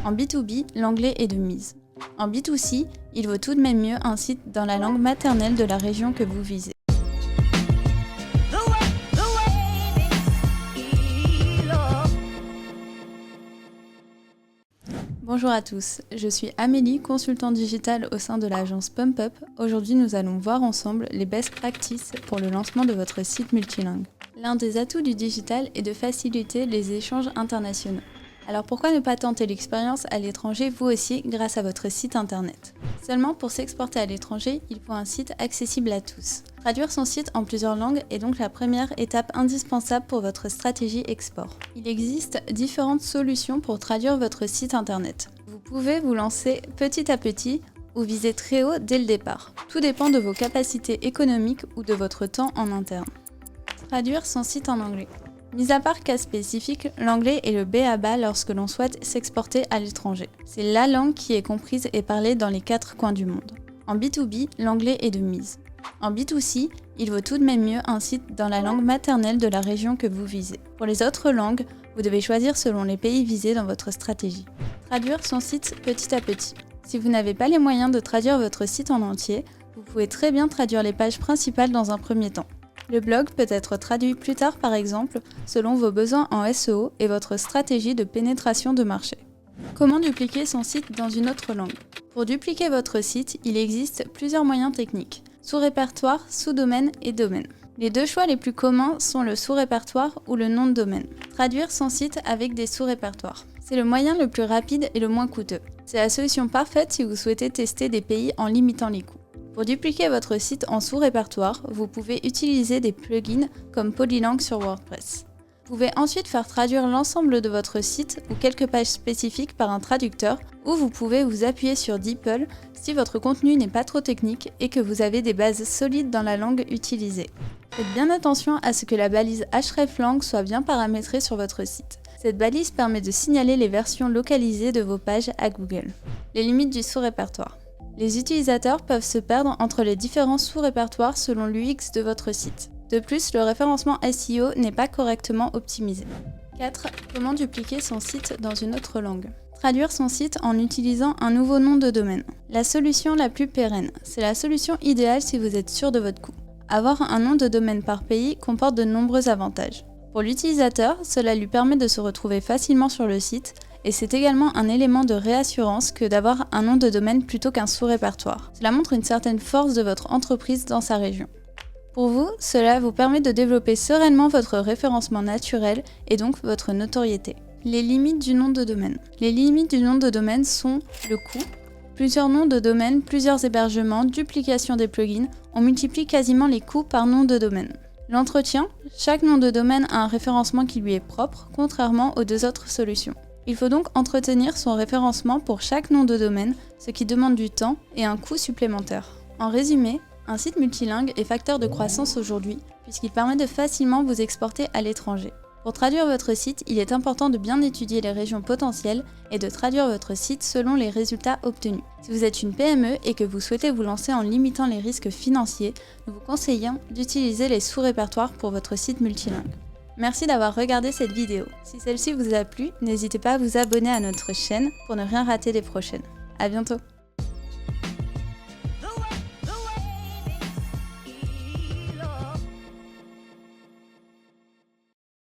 En B2B, l'anglais est de mise. En B2C, il vaut tout de même mieux un site dans la langue maternelle de la région que vous visez. Bonjour à tous, je suis Amélie, consultante digitale au sein de l'agence PumpUp. Aujourd'hui, nous allons voir ensemble les best practices pour le lancement de votre site multilingue. L'un des atouts du digital est de faciliter les échanges internationaux. Alors pourquoi ne pas tenter l'expérience à l'étranger vous aussi grâce à votre site internet? Seulement pour s'exporter à l'étranger, il faut un site accessible à tous. Traduire son site en plusieurs langues est donc la première étape indispensable pour votre stratégie export. Il existe différentes solutions pour traduire votre site internet. Vous pouvez vous lancer petit à petit ou viser très haut dès le départ. Tout dépend de vos capacités économiques ou de votre temps en interne. Traduire son site en anglais. Mis à part cas spécifique, l'anglais est le b.a.-ba lorsque l'on souhaite s'exporter à l'étranger. C'est la langue qui est comprise et parlée dans les 4 coins du monde. En B2B, l'anglais est de mise. En B2C, il vaut tout de même mieux un site dans la langue maternelle de la région que vous visez. Pour les autres langues, vous devez choisir selon les pays visés dans votre stratégie. Traduire son site petit à petit. Si vous n'avez pas les moyens de traduire votre site en entier, vous pouvez très bien traduire les pages principales dans un premier temps. Le blog peut être traduit plus tard par exemple, selon vos besoins en SEO et votre stratégie de pénétration de marché. Comment dupliquer son site dans une autre langue? Pour dupliquer votre site, il existe plusieurs moyens techniques. Sous-répertoire, sous-domaine et domaine. Les deux choix les plus communs sont le sous-répertoire ou le nom de domaine. Traduire son site avec des sous-répertoires. C'est le moyen le plus rapide et le moins coûteux. C'est la solution parfaite si vous souhaitez tester des pays en limitant les coûts. Pour dupliquer votre site en sous-répertoire, vous pouvez utiliser des plugins comme Polylang sur WordPress. Vous pouvez ensuite faire traduire l'ensemble de votre site ou quelques pages spécifiques par un traducteur, ou vous pouvez vous appuyer sur DeepL si votre contenu n'est pas trop technique et que vous avez des bases solides dans la langue utilisée. Faites bien attention à ce que la balise hreflang soit bien paramétrée sur votre site. Cette balise permet de signaler les versions localisées de vos pages à Google. Les limites du sous-répertoire. Les utilisateurs peuvent se perdre entre les différents sous-répertoires selon l'UX de votre site. De plus, le référencement SEO n'est pas correctement optimisé. 4. Comment dupliquer son site dans une autre langue? Traduire son site en utilisant un nouveau nom de domaine. La solution la plus pérenne. C'est la solution idéale si vous êtes sûr de votre coût. Avoir un nom de domaine par pays comporte de nombreux avantages. Pour l'utilisateur, cela lui permet de se retrouver facilement sur le site, et c'est également un élément de réassurance que d'avoir un nom de domaine plutôt qu'un sous-répertoire. Cela montre une certaine force de votre entreprise dans sa région. Pour vous, cela vous permet de développer sereinement votre référencement naturel et donc votre notoriété. Les limites du nom de domaine. Les limites du nom de domaine sont le coût. Plusieurs noms de domaine, plusieurs hébergements, duplication des plugins, on multiplie quasiment les coûts par nom de domaine. L'entretien. Chaque nom de domaine a un référencement qui lui est propre, contrairement aux deux autres solutions. Il faut donc entretenir son référencement pour chaque nom de domaine, ce qui demande du temps et un coût supplémentaire. En résumé, un site multilingue est facteur de croissance aujourd'hui, puisqu'il permet de facilement vous exporter à l'étranger. Pour traduire votre site, il est important de bien étudier les régions potentielles et de traduire votre site selon les résultats obtenus. Si vous êtes une PME et que vous souhaitez vous lancer en limitant les risques financiers, nous vous conseillons d'utiliser les sous-répertoires pour votre site multilingue. Merci d'avoir regardé cette vidéo. Si celle-ci vous a plu, n'hésitez pas à vous abonner à notre chaîne pour ne rien rater des prochaines. À bientôt!